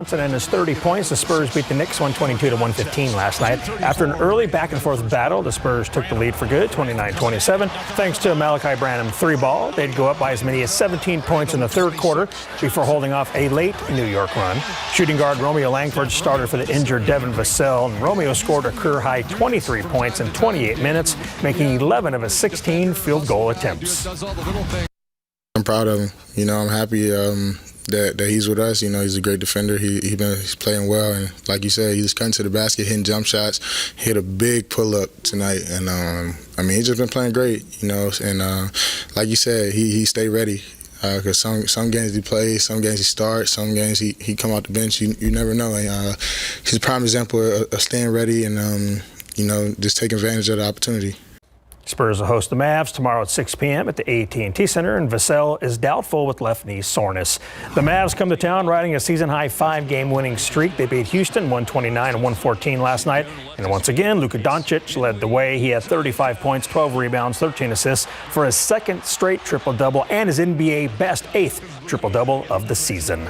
And his 30 points, the Spurs beat the Knicks 122-115 last night. After an early back-and-forth battle, the Spurs took the lead for good, 29-27. Thanks to Malachi Branham three-ball, they'd go up by as many as 17 points in the third quarter before holding off a late New York run. Shooting guard Romeo Langford started for the injured Devin Vassell, and Romeo scored a career-high 23 points in 28 minutes, making 11 of his 16 field goal attempts. I'm proud of him. I'm happy that he's with us. He's a great defender. He's playing well, and like you said, he's cutting to the basket, hitting jump shots. Hit a big pull-up tonight, and he's just been playing great. And like you said, he stayed ready. Because some games he plays, some games he starts, some games he come out the bench. You never know. And, he's a prime example of staying ready and just taking advantage of the opportunity. Spurs will host the Mavs tomorrow at 6 p.m. at the AT&T Center, and Vassell is doubtful with left knee soreness. The Mavs come to town riding a season-high 5-game winning streak. They beat Houston 129-114 last night, and once again, Luka Doncic led the way. He had 35 points, 12 rebounds, 13 assists for his second straight triple-double and his NBA best 8th triple-double of the season.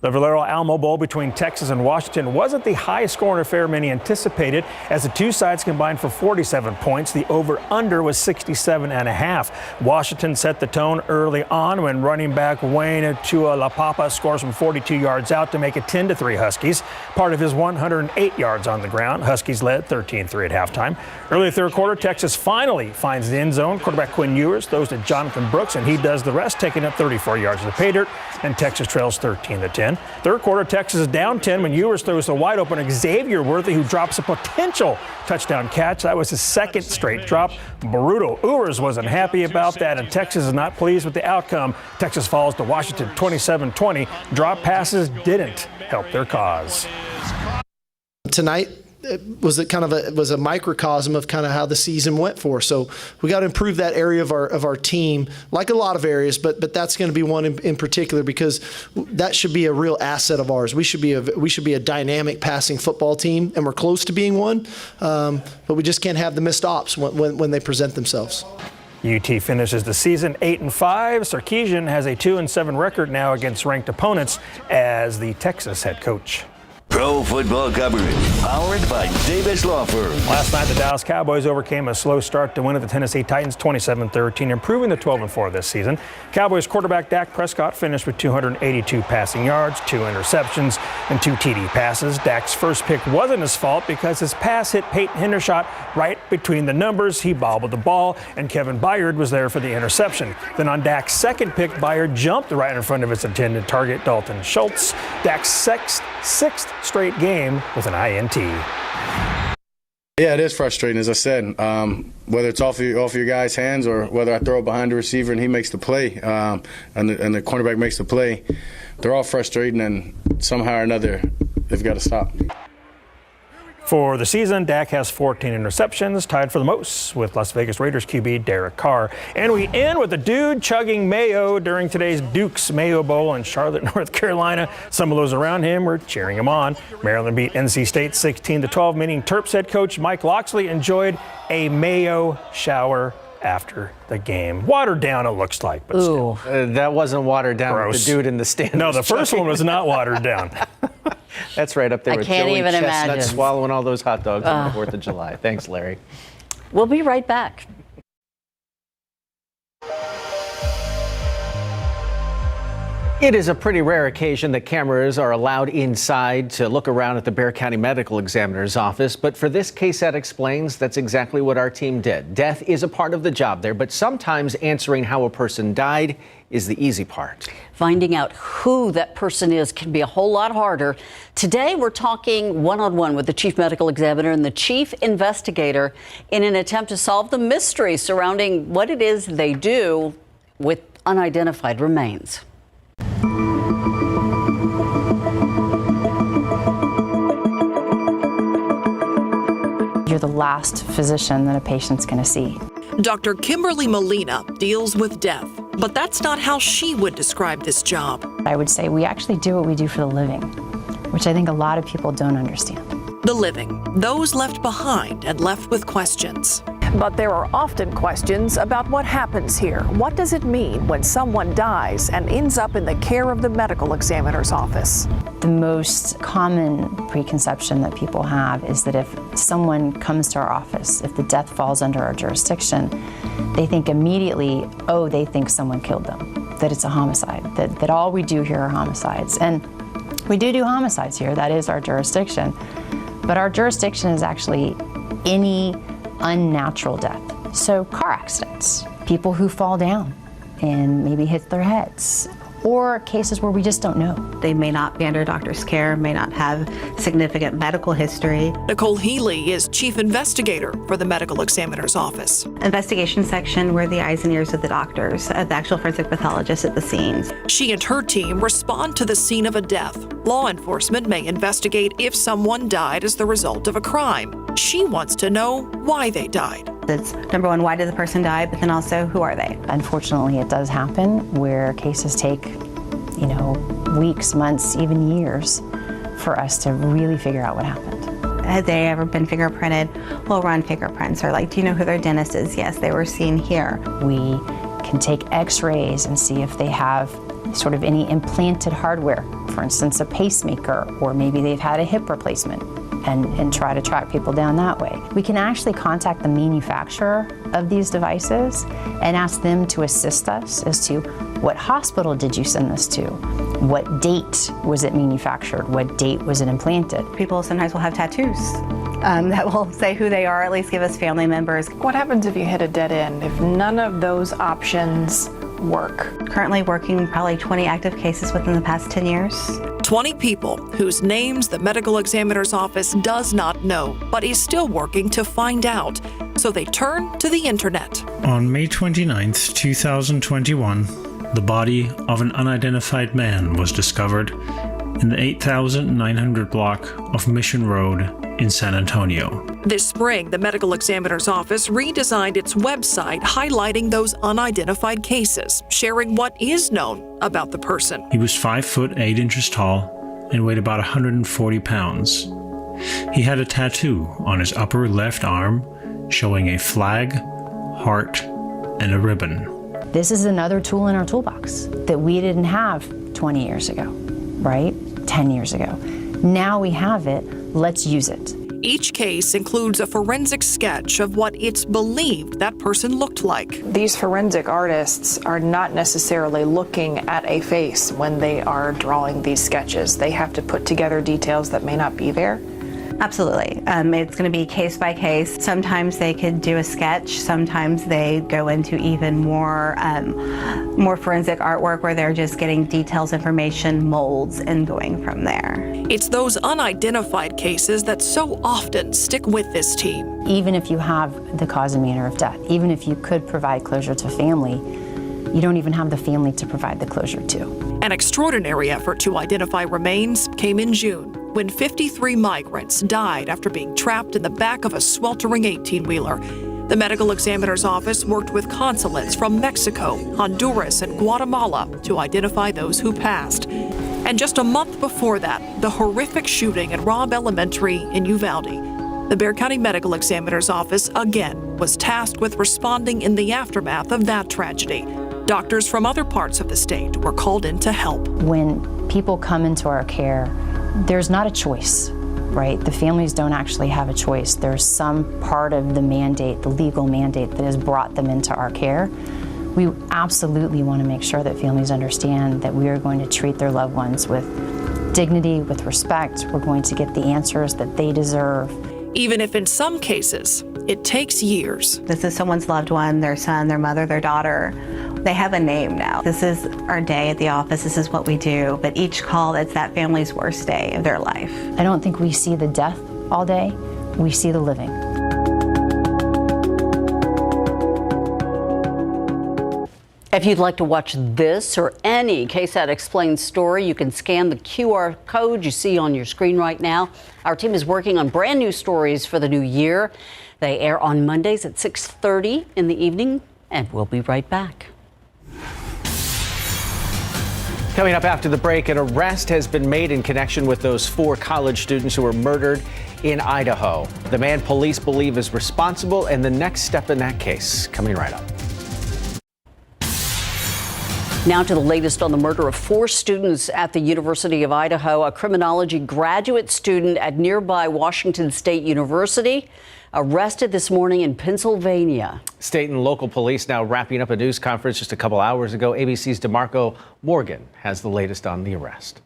The Valero Alamo Bowl between Texas and Washington wasn't the high-scoring affair many anticipated, as the two sides combined for 47 points. The over-under was 67.5. Washington set the tone early on when running back Wayne Tualapapa scores from 42 yards out to make it 10-3 Huskies. Part of his 108 yards on the ground, Huskies led 13-3 at halftime. Early third quarter, Texas finally finds the end zone. Quarterback Quinn Ewers throws to Jonathan Brooks, and he does the rest, taking up 34 yards of the pay dirt, and Texas trails 13-10. Third quarter, Texas is down 10 when Ewers throws a wide-open Xavier Worthy, who drops a potential touchdown catch. That was his second straight drop. Brutal. Ewers wasn't happy about that, and Texas is not pleased with the outcome. Texas falls to Washington 27-20. Drop passes didn't help their cause. Tonight was a microcosm of kind of how the season went for us. So we got to improve that area of our team, like a lot of areas, but that's going to be one in particular, because that should be a real asset of ours. We should be a dynamic passing football team, and we're close to being one, but we just can't have the missed ops when they present themselves. UT finishes the season 8-5. Sarkisian has a 2-7 record now against ranked opponents as the Texas head coach. Pro football coverage, powered by Davis Law Firm. Last night, the Dallas Cowboys overcame a slow start to win at the Tennessee Titans 27-13, improving to 12-4 this season. Cowboys quarterback Dak Prescott finished with 282 passing yards, 2 interceptions, and 2 TD passes. Dak's first pick wasn't his fault because his pass hit Peyton Hendershot right between the numbers. He bobbled the ball, and Kevin Byard was there for the interception. Then on Dak's second pick, Byard jumped right in front of his intended target, Dalton Schultz. Dak's sixth straight game with an INT. Yeah, it is frustrating, as I said. Whether it's off your guy's hands or whether I throw it behind the receiver and he makes the play, and the cornerback makes the play, they're all frustrating, and somehow or another they've got to stop. For the season, Dak has 14 interceptions, tied for the most with Las Vegas Raiders QB Derek Carr. And we end with a dude chugging mayo during today's Duke's Mayo Bowl in Charlotte, North Carolina. Some of those around him were cheering him on. Maryland beat NC State 16-12, meaning Terps head coach Mike Locksley enjoyed a mayo shower after the game. Watered down, it looks like, but still. That wasn't watered down. Gross. With the dude in the stand. No, the first one was not watered down. That's right up there with can't Joey even Chestnut imagine. swallowing all those hot dogs on the 4th of July. Thanks, Larry. We'll be right back. It is a pretty rare occasion that cameras are allowed inside to look around at the Bexar County Medical Examiner's office, but for this KSAT Explains, that's exactly what our team did. Death is a part of the job there, but sometimes answering how a person died is the easy part. Finding out who that person is can be a whole lot harder. Today, we're talking one-on-one with the chief medical examiner and the chief investigator in an attempt to solve the mystery surrounding what it is they do with unidentified remains. You're the last physician that a patient's going to see. Dr. Kimberly Molina deals with death, but that's not how she would describe this job. I would say we actually do what we do for the living, which I think a lot of people don't understand. The living, those left behind and left with questions. But there are often questions about what happens here. What does it mean when someone dies and ends up in the care of the medical examiner's office? The most common preconception that people have is that if someone comes to our office, if the death falls under our jurisdiction, they think immediately, oh, they think someone killed them, that it's a homicide, that all we do here are homicides. And we do homicides here, that is our jurisdiction. But our jurisdiction is actually any unnatural death. So car accidents, people who fall down and maybe hit their heads, or cases where we just don't know. They may not be under doctor's care, may not have significant medical history. Nicole Healy is chief investigator for the medical examiner's office. Investigation section were the eyes and ears of the doctors, of the actual forensic pathologists at the scenes. She and her team respond to the scene of a death. Law enforcement may investigate if someone died as the result of a crime. She wants to know why they died. It's number one, why did the person die, but then also, who are they? Unfortunately, it does happen where cases take, weeks, months, even years for us to really figure out what happened. Had they ever been fingerprinted? We'll run fingerprints. Or do you know who their dentist is? Yes, they were seen here. We can take x-rays and see if they have sort of any implanted hardware, for instance, a pacemaker, or maybe they've had a hip replacement. And try to track people down that way. We can actually contact the manufacturer of these devices and ask them to assist us as to what hospital did you send this to? What date was it manufactured? What date was it implanted? People sometimes will have tattoos that will say who they are, at least give us family members. What happens if you hit a dead end, if none of those options work? Currently working probably 20 active cases within the past 10 years. 20 people whose names the medical examiner's office does not know, but is still working to find out. So they turn to the internet. On May 29th, 2021, the body of an unidentified man was discovered in the 8,900 block of Mission Road in San Antonio. This spring, the medical examiner's office redesigned its website, highlighting those unidentified cases, sharing what is known about the person. He was 5 foot 8 inches tall and weighed about 140 pounds. He had a tattoo on his upper left arm showing a flag, heart, and a ribbon. This is another tool in our toolbox that we didn't have 20 years ago, right? 10 years ago. Now we have it, let's use it. Each case includes a forensic sketch of what it's believed that person looked like. These forensic artists are not necessarily looking at a face when they are drawing these sketches. They have to put together details that may not be there. Absolutely. It's going to be case by case. Sometimes they could do a sketch. Sometimes they go into even more forensic artwork where they're just getting details, information, molds, and going from there. It's those unidentified cases that so often stick with this team. Even if you have the cause and manner of death, even if you could provide closure to family, you don't even have the family to provide the closure to. An extraordinary effort to identify remains came in June, when 53 migrants died after being trapped in the back of a sweltering 18-wheeler. The medical examiner's office worked with consulates from Mexico, Honduras, and Guatemala to identify those who passed. And just a month before that, the horrific shooting at Robb Elementary in Uvalde. The Bexar County Medical Examiner's office again was tasked with responding in the aftermath of that tragedy. Doctors from other parts of the state were called in to help. When people come into our care, there's not a choice, right? The families don't actually have a choice. There's some part of the mandate, the legal mandate, that has brought them into our care. We absolutely want to make sure that families understand that we are going to treat their loved ones with dignity, with respect. We're going to get the answers that they deserve. Even if in some cases, it takes years. This is someone's loved one, their son, their mother, their daughter. They have a name now. This is our day at the office. This is what we do. But each call, it's that family's worst day of their life. I don't think we see the death all day. We see the living. If you'd like to watch this or any KSAT Explained story, you can scan the QR code you see on your screen right now. Our team is working on brand new stories for the new year. They air on Mondays at 6:30 in the evening, and we'll be right back. Coming up after the break, an arrest has been made in connection with those 4 college students who were murdered in Idaho. The man police believe is responsible and the next step in that case. Coming right up. Now to the latest on the murder of 4 students at the University of Idaho. A criminology graduate student at nearby Washington State University arrested this morning in Pennsylvania. State and local police now wrapping up a news conference just a couple hours ago. ABC's DeMarco Morgan has the latest on the arrest.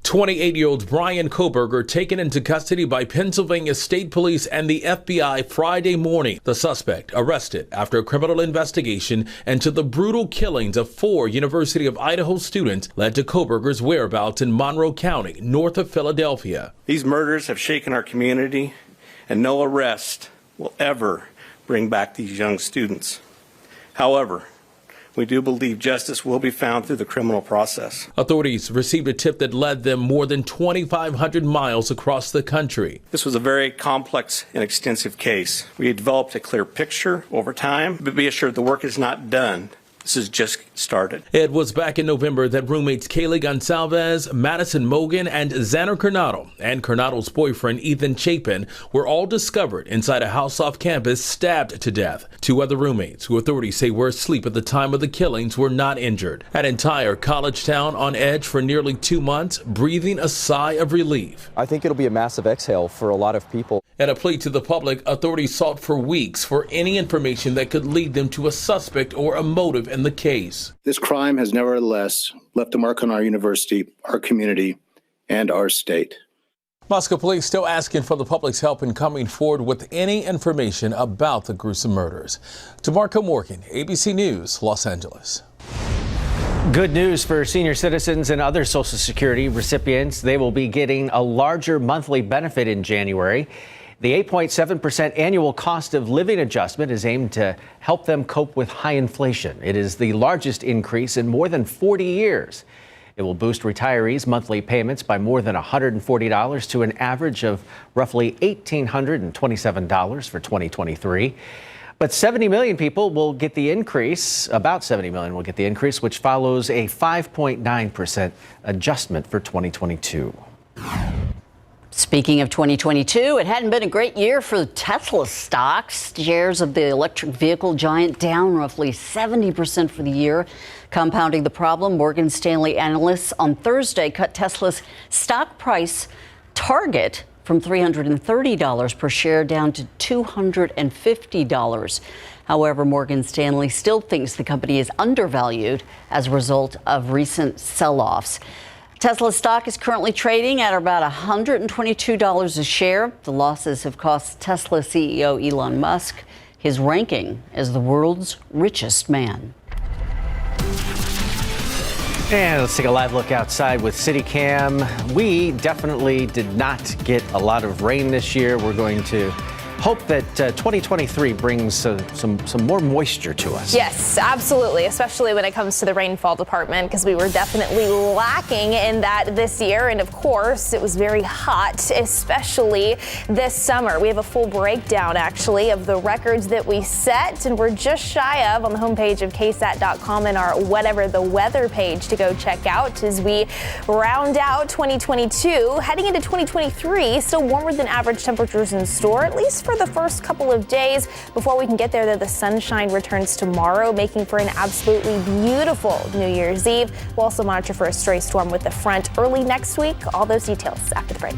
28-year-old Brian Koberger taken into custody by Pennsylvania State Police and the FBI Friday morning. The suspect arrested after a criminal investigation into the brutal killings of 4 University of Idaho students led to Koberger's whereabouts in Monroe County, north of Philadelphia. These murders have shaken our community, and no arrest will ever bring back these young students. However, we do believe justice will be found through the criminal process. Authorities received a tip that led them more than 2,500 miles across the country. This was a very complex and extensive case. We had developed a clear picture over time, but be assured the work is not done. This has just started. It was back in November that roommates Kaylee Gonsalves, Madison Mogan, and Xander Coronado and Coronado's boyfriend Ethan Chapin were all discovered inside a house off campus, stabbed to death. 2 other roommates, who authorities say were asleep at the time of the killings, were not injured. An entire college town on edge for nearly 2 months, breathing a sigh of relief. I think it'll be a massive exhale for a lot of people. At a plea to the public, authorities sought for weeks for any information that could lead them to a suspect or a motive in the case. This crime has nevertheless left a mark on our university, our community, and our state. Moscow police still asking for the public's help in coming forward with any information about the gruesome murders. DeMarco Morgan, ABC News, Los Angeles. Good news for senior citizens and other Social Security recipients. They will be getting a larger monthly benefit in January. The 8.7% annual cost of living adjustment is aimed to help them cope with high inflation. It is the largest increase in more than 40 years. It will boost retirees' monthly payments by more than $140 to an average of roughly $1,827 for 2023. But 70 million people will get the increase, about 70 million will get the increase, which follows a 5.9% adjustment for 2022. Speaking of 2022, it hadn't been a great year for Tesla stocks. Shares of the electric vehicle giant down roughly 70% for the year. Compounding the problem, Morgan Stanley analysts on Thursday cut Tesla's stock price target from $330 per share down to $250. However, Morgan Stanley still thinks the company is undervalued as a result of recent sell-offs. Tesla stock is currently trading at about $122 a share. The losses have cost Tesla CEO Elon Musk his ranking as the world's richest man. And let's take a live look outside with CityCam. We definitely did not get a lot of rain this year. We're going to hope that 2023 brings some more moisture to us. Yes, absolutely, especially when it comes to the rainfall department, because we were definitely lacking in that this year. And of course, it was very hot, especially this summer. We have a full breakdown, actually, of the records that we set, and we're just shy of on the homepage of KSAT12 and our Whatever the Weather page to go check out as we round out 2022. Heading into 2023, still warmer than average temperatures in store, at least for the first couple of days before we can get there. The sunshine returns tomorrow, making for an absolutely beautiful New Year's Eve. We'll also monitor for a stray storm with the front early next week. All those details after the break.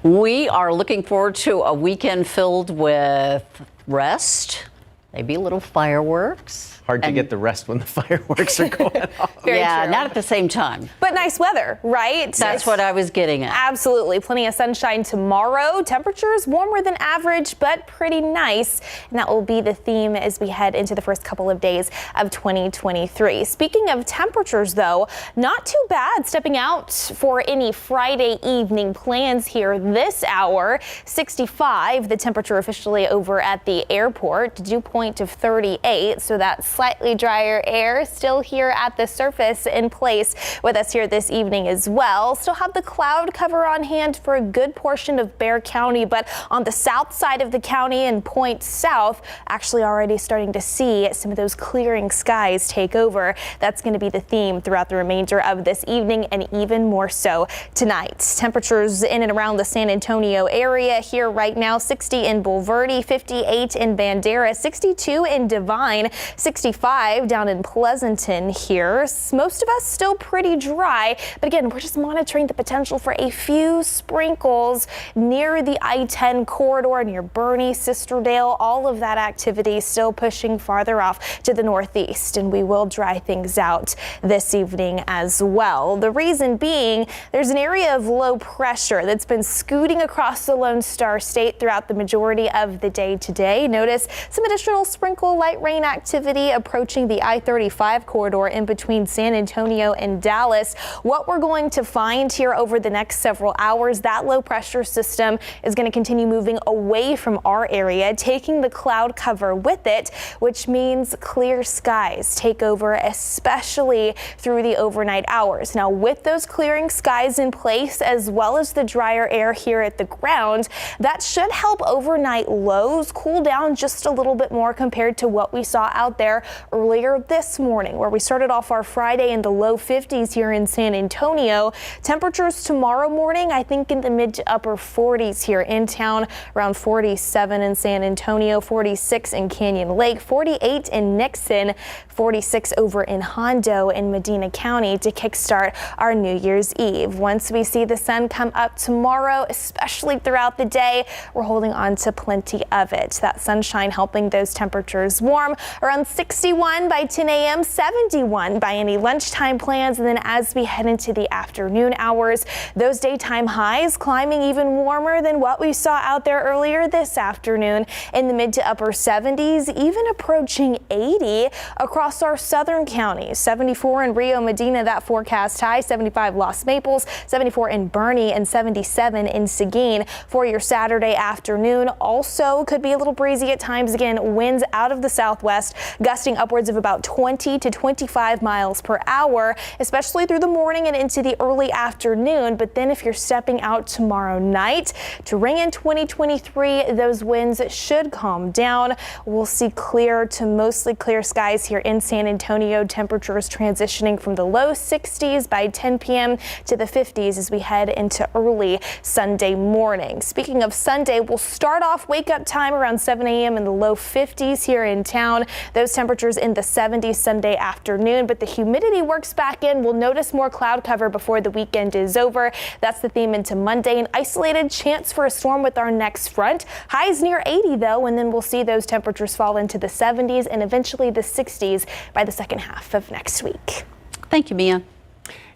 We are looking forward to a weekend filled with rest, maybe a little fireworks. Hard to get the rest when the fireworks are going off. Yeah, not at the same time. But nice weather, right? That's what I was getting at. Absolutely. Plenty of sunshine tomorrow. Temperatures warmer than average, but pretty nice. And that will be the theme as we head into the first couple of days of 2023. Speaking of temperatures, though, not too bad stepping out for any Friday evening plans here this hour. 65, the temperature officially over at the airport. Dew point of 38, so that's slightly drier air still here at the surface in place with us here this evening as well. Still have the cloud cover on hand for a good portion of Bexar County, but on the south side of the county and points south, actually already starting to see some of those clearing skies take over. That's going to be the theme throughout the remainder of this evening and even more so tonight. Temperatures in and around the San Antonio area here right now, 60 in Bulverde, 58 in Bandera, 62 in Divine, 65 down in Pleasanton here. Most of us still pretty dry, but again, we're just monitoring the potential for a few sprinkles near the I-10 corridor, near Bernie, Sisterdale. All of that activity still pushing farther off to the northeast, and we will dry things out this evening as well. The reason being, there's an area of low pressure that's been scooting across the Lone Star State throughout the majority of the day today. Notice some additional sprinkle light rain activity approaching the I-35 corridor in between San Antonio and Dallas. What we're going to find here over the next several hours, that low pressure system is going to continue moving away from our area, taking the cloud cover with it, which means clear skies take over, especially through the overnight hours. Now, with those clearing skies in place, as well as the drier air here at the ground, that should help overnight lows cool down just a little bit more compared to what we saw out there earlier this morning, where we started off our Friday in the low 50s here in San Antonio. Temperatures tomorrow morning, I think in the mid to upper 40s here in town, around 47 in San Antonio, 46 in Canyon Lake, 48 in Nixon, 46 over in Hondo and Medina County to kickstart our New Year's Eve. Once we see the sun come up tomorrow, especially throughout the day, we're holding on to plenty of it. That sunshine helping those temperatures warm, around 61 by 10 a.m., 71 by any lunchtime plans. And then as we head into the afternoon hours, those daytime highs climbing even warmer than what we saw out there earlier this afternoon in the mid to upper 70s, even approaching 80 across our southern counties. 74 in Rio Medina, that forecast high, 75 Los Maples, 74 in Bernie, and 77 in Seguin for your Saturday afternoon. Also could be a little breezy at times. Again, winds out of the southwest, gusting upwards of about 20 to 25 miles per hour, especially through the morning and into the early afternoon. But then if you're stepping out tomorrow night to ring in 2023, those winds should calm down. We'll see clear to mostly clear skies here in San Antonio. Temperatures transitioning from the low 60s by 10 p.m. to the 50s as we head into early Sunday morning. Speaking of Sunday, we'll start off wake up time around 7 a.m. in the low 50s here in town. Those temperatures in the 70s Sunday afternoon, but the humidity works back in. We'll notice more cloud cover before the weekend is over. That's the theme into Monday. An isolated chance for a storm with our next front. Highs near 80 though, and then we'll see those temperatures fall into the 70s and eventually the 60s by the second half of next week. Thank you, Mia.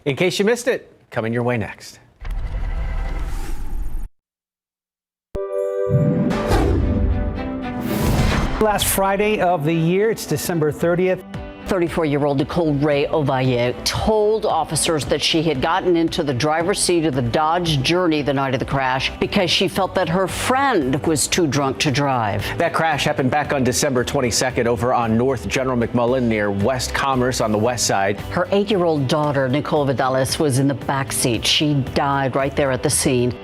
In case you missed it, coming your way next. Last Friday of the year, it's December 30th. 34-year-old Nicole Ray Ovalle told officers that she had gotten into the driver's seat of the Dodge Journey the night of the crash because she felt that her friend was too drunk to drive. That crash happened back on December 22nd over on North General McMullen near West Commerce on the west side. Her 8-year-old daughter, Nicole Vidales, was in the back seat. She died right there at the scene.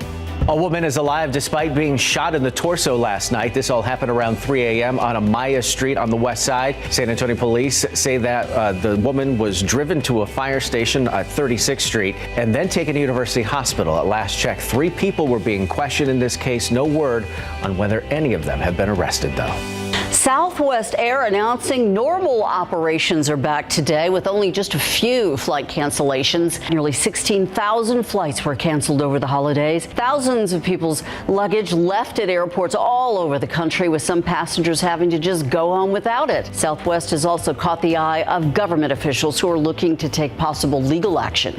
A woman is alive despite being shot in the torso last night. This all happened around 3 a.m. on Amaya Street on the west side. San Antonio police say that the woman was driven to a fire station at 36th Street and then taken to University Hospital. At last check, 3 people were being questioned in this case. No word on whether any of them have been arrested, though. Southwest Air announcing normal operations are back today with only just a few flight cancellations. Nearly 16,000 flights were canceled over the holidays. Thousands of people's luggage left at airports all over the country, with some passengers having to just go home without it. Southwest has also caught the eye of government officials who are looking to take possible legal action.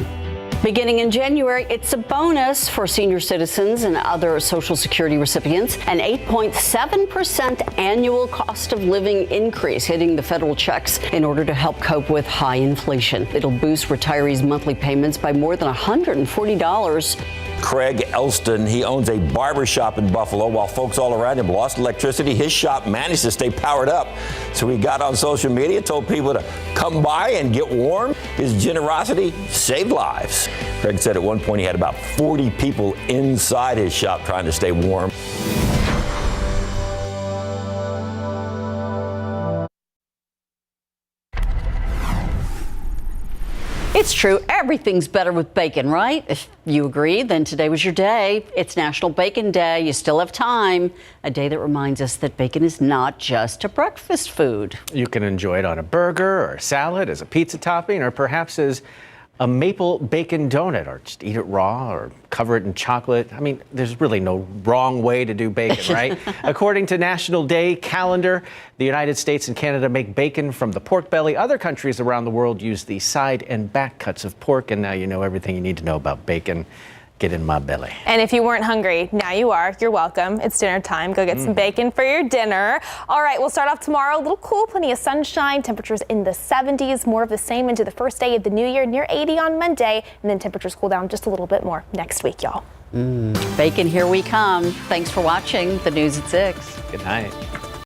Beginning in January, it's a bonus for senior citizens and other Social Security recipients. An 8.7% annual cost of living increase hitting the federal checks in order to help cope with high inflation. It'll boost retirees' monthly payments by more than $140. Craig Elston. He owns a barber shop in Buffalo. While folks all around him lost electricity, his shop managed to stay powered up. So he got on social media, told people to come by and get warm. His generosity saved lives. Craig said at one point he had about 40 people inside his shop trying to stay warm. It's true, everything's better with bacon, right? If you agree, then today was your day. It's National Bacon Day. You still have time. A day that reminds us that bacon is not just a breakfast food. You can enjoy it on a burger or a salad, as a pizza topping, or perhaps as a maple bacon donut, or just eat it raw or cover it in chocolate. I mean, there's really no wrong way to do bacon, right? According to National Day calendar, the United States and Canada make bacon from the pork belly. Other countries around the world use the side and back cuts of pork, and now you know everything you need to know about bacon. Get in my belly. And if you weren't hungry, now you are. You're welcome. It's dinner time. Go get some bacon for your dinner. All right, we'll start off tomorrow. A little cool, plenty of sunshine, temperatures in the 70s, more of the same into the first day of the new year, near 80 on Monday, and then temperatures cool down just a little bit more next week, y'all. Bacon, here we come. Thanks for watching the News at 6. Good night.